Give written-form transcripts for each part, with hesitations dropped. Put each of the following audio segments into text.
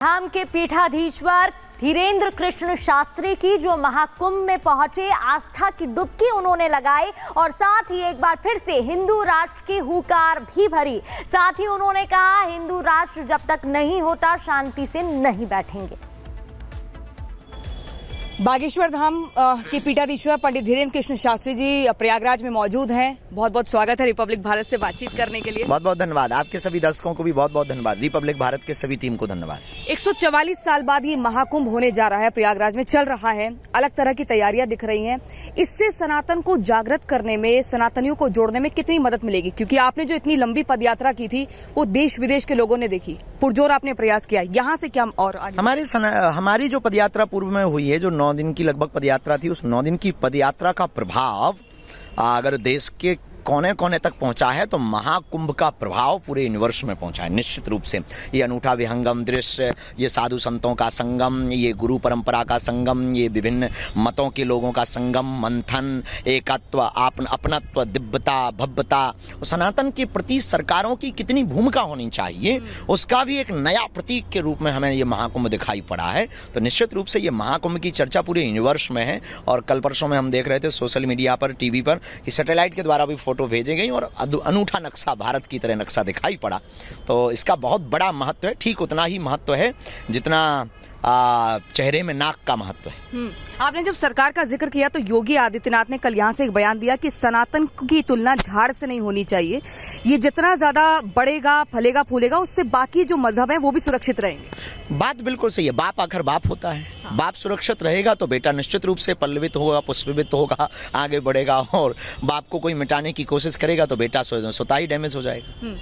धाम के पीठाधीश्वर धीरेन्द्र कृष्ण शास्त्री की जो महाकुंभ में पहुंचे, आस्था की डुबकी उन्होंने लगाई और साथ ही एक बार फिर से हिंदू राष्ट्र की हुंकार भी भरी। साथ ही उन्होंने कहा, हिंदू राष्ट्र जब तक नहीं होता शांति से नहीं बैठेंगे। बागेश्वर धाम के पीठाधीश्वर पंडित धीरेन्द्र कृष्ण शास्त्री जी प्रयागराज में मौजूद हैं। बहुत बहुत स्वागत है रिपब्लिक भारत से बातचीत करने के लिए। बहुत बहुत धन्यवाद। आपके सभी दर्शकों को भी बहुत बहुत धन्यवाद। रिपब्लिक भारत के सभी टीम को धन्यवाद। 144 साल बाद ये महाकुंभ होने जा रहा है, प्रयागराज में चल रहा है। अलग तरह की तैयारियां दिख रही हैं। इससे सनातन को जागृत करने में, सनातनियों को जोड़ने में कितनी मदद मिलेगी? क्योंकि आपने जो इतनी लंबी पदयात्रा की थी वो देश विदेश के लोगों ने देखी, पुरजोर आपने प्रयास किया। यहाँ से क्या और हमारी जो पदयात्रा पूर्व में हुई है, जो 9 दिन की लगभग पदयात्रा थी, उस 9 दिन की पदयात्रा का प्रभाव अगर देश के कोने कोने तक पहुंचा है तो महाकुंभ का प्रभाव पूरे यूनिवर्स में पहुंचा है। निश्चित रूप से ये अनूठा विहंगम दृश्य, ये साधु संतों का संगम, ये गुरु परंपरा का संगम, ये विभिन्न मतों के लोगों का संगम, मंथन, एकत्व, अपनत्व, दिव्यता, भव्यता, सनातन के प्रति सरकारों की कितनी भूमिका होनी चाहिए, उसका भी एक नया प्रतीक के रूप में हमें ये महाकुंभ दिखाई पड़ा है। तो निश्चित रूप से ये महाकुंभ की चर्चा पूरे यूनिवर्स में है। और कल परसों में हम देख रहे थे सोशल मीडिया पर, टीवी पर, कि सैटेलाइट के द्वारा भी फोटो भेजे गई और अनूठा नक्शा, भारत की तरह नक्शा दिखाई पड़ा। तो इसका बहुत बड़ा महत्व है। ठीक उतना ही महत्व है जितना चेहरे में नाक का महत्व है। आपने जब सरकार का जिक्र किया तो योगी आदित्यनाथ ने कल यहाँ से एक बयान दिया कि सनातन की तुलना झाड़ से नहीं होनी चाहिए। ये जितना ज्यादा बढ़ेगा, फलेगा, फूलेगा, उससे बाकी जो मजहब है वो भी सुरक्षित रहेंगे। बात बिल्कुल सही है। बाप आखिर बाप होता है। हाँ। बाप सुरक्षित रहेगा तो बेटा निश्चित रूप से पल्लवित होगा, पुष्पित होगा, आगे बढ़ेगा। और बाप को कोई मिटाने की कोशिश करेगा तो बेटा स्वतः ही डैमेज हो जाएगा।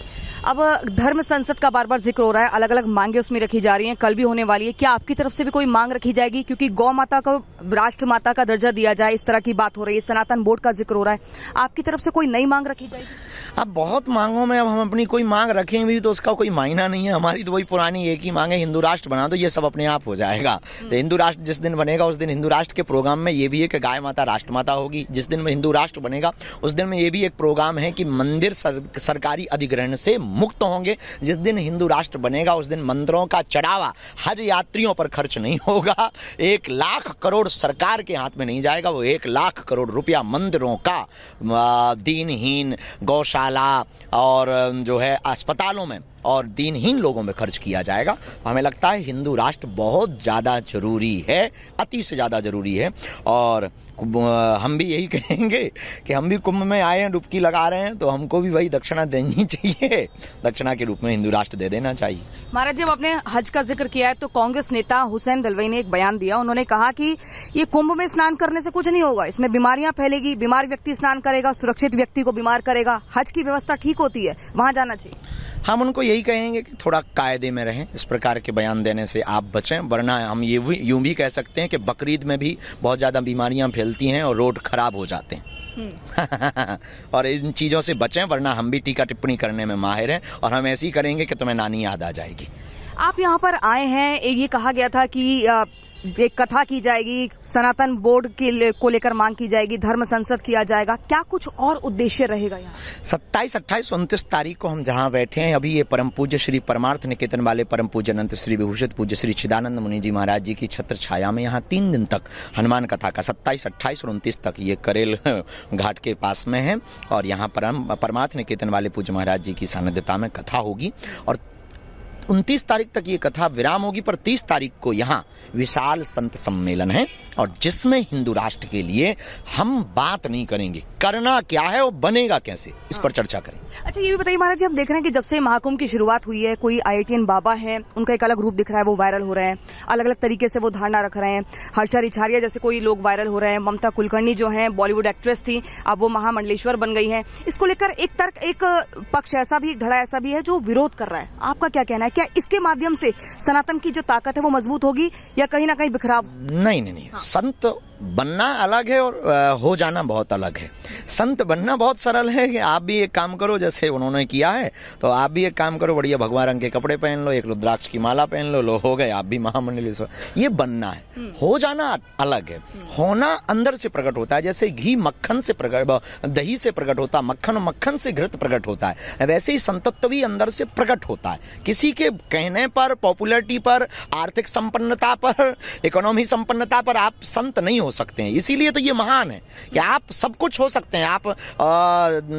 अब धर्म संसद का बार बार जिक्र हो रहा है, अलग अलग मांगे उसमें रखी जा रही हैं, कल भी होने वाली है। क्या आपकी तरफ से भी कोई मांग रखी जाएगी? क्योंकि गौ माता को राष्ट्र माता का दर्जा दिया जाए, इस तरह की बात हो रही है, सनातन बोर्ड का जिक्र हो रहा है। आपकी तरफ से कोई नई मांग रखी जाएगी? अब बहुत मांगों में अब हम अपनी कोई मांग रखें भी तो उसका कोई मायना नहीं है। हमारी तो वही पुरानी एक ही मांग है, हिंदू राष्ट्र बना दो, ये सब अपने आप हो जाएगा। तो हिंदू राष्ट्र जिस दिन बनेगा उस दिन हिंदू राष्ट्र के प्रोग्राम में ये भी है कि गाय माता राष्ट्र माता होगी। जिस दिन में हिंदू राष्ट्र बनेगा उस दिन में ये भी एक प्रोग्राम है कि मंदिर सरकारी अधिग्रहण से मुक्त होंगे। जिस दिन हिंदू राष्ट्र बनेगा उस दिन मंदिरों का चढ़ावा हज यात्रियों पर खर्च नहीं होगा। 1 लाख करोड़ सरकार के हाथ में नहीं जाएगा, वो 1 लाख करोड़ रुपया मंदिरों का दीनहीन, गौशाला और जो है अस्पतालों में और दीनहीन लोगों में खर्च किया जाएगा। तो हमें लगता है हिंदू राष्ट्र बहुत ज़्यादा जरूरी है, अति से ज़्यादा जरूरी है। और हम भी यही कहेंगे कि हम भी कुंभ में आए हैं, डुबकी लगा रहे हैं, तो हमको भी वही दक्षिणा देनी चाहिए। दक्षिणा के रूप में हिंदू राष्ट्र दे देना चाहिए। महाराज, जब आपने हज का जिक्र किया है तो कांग्रेस नेता हुसैन दलवाई ने एक बयान दिया। उन्होंने कहा कि ये कुंभ में स्नान करने से कुछ नहीं होगा, इसमें बीमारियां फैलेगी, बीमार व्यक्ति स्नान करेगा, सुरक्षित व्यक्ति को बीमार करेगा। हज की व्यवस्था ठीक होती है, वहां जाना चाहिए। हम उनको यही कहेंगे कि थोड़ा कायदे में रहें, इस प्रकार के बयान देने से आप बचें। वरना हम यूं भी कह सकते हैं कि बकरीद में भी बहुत ज़्यादा बीमारियां फैलती हैं और रोड खराब हो जाते हैं। और इन चीज़ों से बचें, वरना हम भी टीका टिप्पणी करने में माहिर हैं और हम ऐसे ही करेंगे कि तुम्हें नानी याद आ जाएगी। आप यहाँ पर आए हैं, ये कहा गया था कि एक कथा की जाएगी, सनातन बोर्ड को लेकर मांग की जाएगी, धर्म संसद किया जाएगा, क्या कुछ और उद्देश्य रहेगा यहाँ? 27, 28, 29 तारीख को हम जहाँ बैठे हैं, अभी ये परम पूज्य श्री परमार्थ निकेतन वाले परम पूज्य अनंत श्री विभूषित पूज्य श्री चिदानंद मुनि जी महाराज जी की छत्र छाया में यहाँ 3 दिन तक हनुमान कथा का 27, 28 और 29 तक ये करेल घाट के पास में है। और यहाँ परमार्थ निकेतन वाले पूज्य महाराज जी की सानिध्यता में कथा होगी और 29 तारीख तक ये कथा विराम होगी। पर 30 तारीख को यहाँ विशाल संत सम्मेलन है और जिसमें हिंदू राष्ट्र के लिए हम बात नहीं करेंगे, करना क्या है वो बनेगा कैसे, इस पर चर्चा करें। अच्छा, ये भी बताइए महाराज जी, हम देख रहे हैं कि जब से महाकुंभ की शुरुआत हुई है, कोई IITian बाबा है, उनका एक अलग रूप दिख रहा है, वो वायरल हो रहे हैं, अलग अलग तरीके से वो धारणा रख रहे हैं। हर्षा रिछारिया जैसे कोई लोग वायरल हो रहे हैं, ममता कुलकर्णी जो है बॉलीवुड एक्ट्रेस थी, अब वो महामंडलेश्वर बन गई है। इसको लेकर एक पक्ष ऐसा भी, धड़ा ऐसा भी है जो विरोध कर रहा है। आपका क्या कहना है? क्या इसके माध्यम से सनातन की जो ताकत है वो मजबूत होगी या कहीं ना कहीं बिखराव? नहीं, संत बनना अलग है और हो जाना बहुत अलग है। संत बनना बहुत सरल है कि आप भी एक काम करो जैसे उन्होंने किया है, तो आप भी एक काम करो, बढ़िया भगवा रंग के कपड़े पहन लो, एक रुद्राक्ष की माला पहन लो, हो गए आप भी महामंडली। ये बनना है। हो जाना अलग है। होना अंदर से प्रकट होता है। जैसे घी मक्खन से प्रकट, दही से प्रकट होता है, मक्खन से घृत प्रकट होता है, वैसे ही संतत्व भी अंदर से प्रकट होता है। किसी के कहने पर, पॉपुलैरिटी पर, आर्थिक संपन्नता पर, इकोनॉमी संपन्नता पर आप संत नहीं हो सकते हैं। इसीलिए तो ये महान है कि आप सब कुछ हो सकते हैं। आप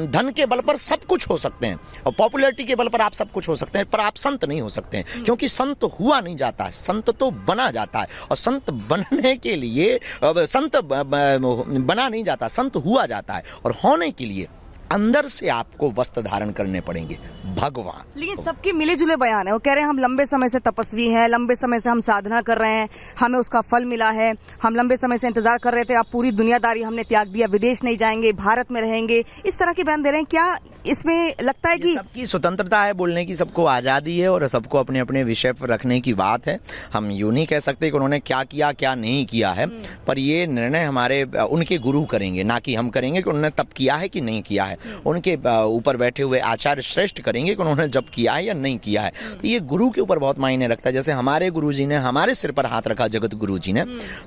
धन के बल पर सब कुछ हो सकते हैं और पॉपुलैरिटी के बल पर आप सब कुछ हो सकते हैं, पर आप संत नहीं हो सकते हैं, क्योंकि संत हुआ नहीं जाता है, संत तो बना जाता है। और संत बनने के लिए संत बना नहीं जाता, संत हुआ जाता है। और होने के लिए अंदर से आपको वस्त्र धारण करने पड़ेंगे, भगवान। लेकिन सबके मिले जुले बयान है। वो कह रहे हैं हम लंबे समय से तपस्वी हैं, लंबे समय से हम साधना कर रहे हैं, हमें उसका फल मिला है, हम लंबे समय से इंतजार कर रहे थे, अब पूरी दुनियादारी हमने त्याग दिया, विदेश नहीं जाएंगे, भारत में रहेंगे, इस तरह के बयान दे रहे हैं। क्या इसमें लगता है कि सबकी स्वतंत्रता है, बोलने की सबको आजादी है और सबको अपने अपने विषय पर रखने की बात है। हम यूं नहीं कह सकते कि उन्होंने क्या किया क्या नहीं किया है, पर ये निर्णय हमारे उनके गुरु करेंगे, ना कि हम करेंगे कि उन्होंने तब किया है कि नहीं किया है। उनके ऊपर बैठे हुए आचार्य श्रेष्ठ करेंगे कि उन्होंने जब किया है या नहीं किया है। तो ये गुरु के ऊपर बहुत मायने रखता है। जैसे हमारे गुरुजी ने हमारे सिर पर हाथ रखा, जगत गुरुजी ने,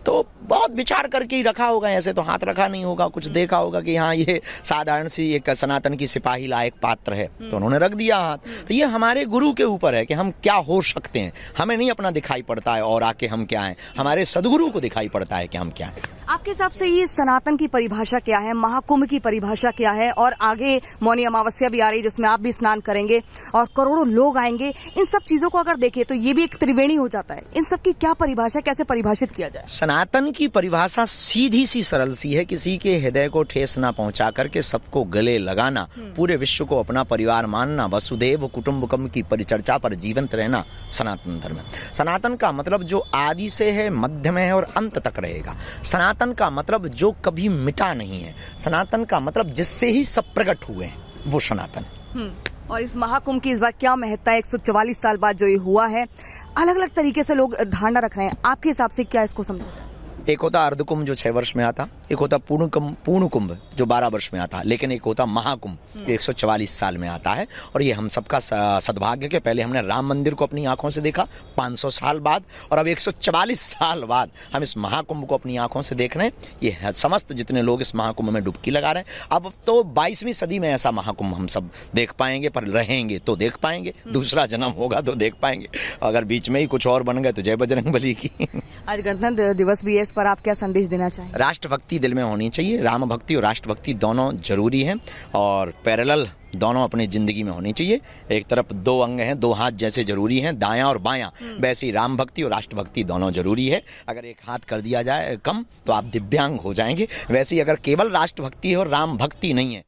तो बहुत विचार करके ही रखा होगा, ऐसे तो हाथ रखा नहीं होगा, कुछ देखा होगा कि हाँ ये साधारण सी एक सनातन की सिपाही लायक पात्र है, तो उन्होंने रख दिया हाथ। तो ये हमारे गुरु के ऊपर है कि हम क्या हो सकते हैं। हमें नहीं अपना दिखाई पड़ता है और आके हम क्या हैं, हमारे सदगुरु को दिखाई पड़ता है कि हम क्या हैं। आपके हिसाब से ये सनातन की परिभाषा क्या है, महाकुंभ की परिभाषा क्या है, और आगे मौनी अमावस्या भी आ रही है जिसमें आप भी स्नान करेंगे और करोड़ों लोग आएंगे, इन सब चीजों को अगर देखें तो ये भी एक त्रिवेणी हो जाता है। इन सब की क्या परिभाषा, कैसे परिभाषित किया जाए? सनातन की परिभाषा सीधी सी सरल सी है, किसी के हृदय को ठेस ना पहुंचा करके सबको गले लगाना, पूरे विश्व को अपना परिवार मानना, वसुदेव कुटुंबकम की परिचर्चा पर जीवंत रहना सनातन धर्म है। सनातन का मतलब जो आदि से है, मध्य में है और अंत तक रहेगा। सनातन का मतलब जो कभी मिटा नहीं है। सनातन का मतलब जिससे ही सब प्रकट हुए हैं, वो सनातन है। और इस महाकुंभ की इस बार क्या महत्ता है? 144 साल बाद जो ये हुआ है, अलग अलग तरीके से लोग धारणा रख रहे हैं, आपके हिसाब से क्या इसको समझा जाए? एक होता अर्धकुंभ जो 6 वर्ष में आता, एक होता पूर्ण कुंभ जो 12 वर्ष में आता, लेकिन एक होता महाकुंभ जो 144 साल में आता है। और ये हम सबका सद्भाग्य के पहले हमने राम मंदिर को अपनी आंखों से देखा 500 साल बाद, और अब 144 साल बाद हम इस महाकुंभ को अपनी आंखों से देख रहे हैं। ये समस्त जितने लोग इस महाकुंभ में डुबकी लगा रहे हैं, अब तो 22वीं सदी में ऐसा महाकुंभ हम सब देख पाएंगे, पर रहेंगे तो देख पाएंगे, दूसरा जन्म होगा तो देख पाएंगे। अगर बीच में ही कुछ और बन गए तो जय बजरंग बली की। आज गणतंत्र दिवस भी है, पर आप क्या संदेश देना चाहेंगे? राष्ट्रभक्ति दिल में होनी चाहिए। राम भक्ति और राष्ट्रभक्ति दोनों जरूरी हैं और पैरेलल दोनों अपनी जिंदगी में होनी चाहिए। एक तरफ 2 अंग हैं, 2 हाथ जैसे जरूरी हैं, दायां और बायां, वैसे ही राम भक्ति और राष्ट्रभक्ति दोनों जरूरी है। अगर एक हाथ कर दिया जाए कम तो आप दिव्यांग हो जाएंगे। वैसे ही अगर केवल राष्ट्रभक्ति है और राम भक्ति नहीं है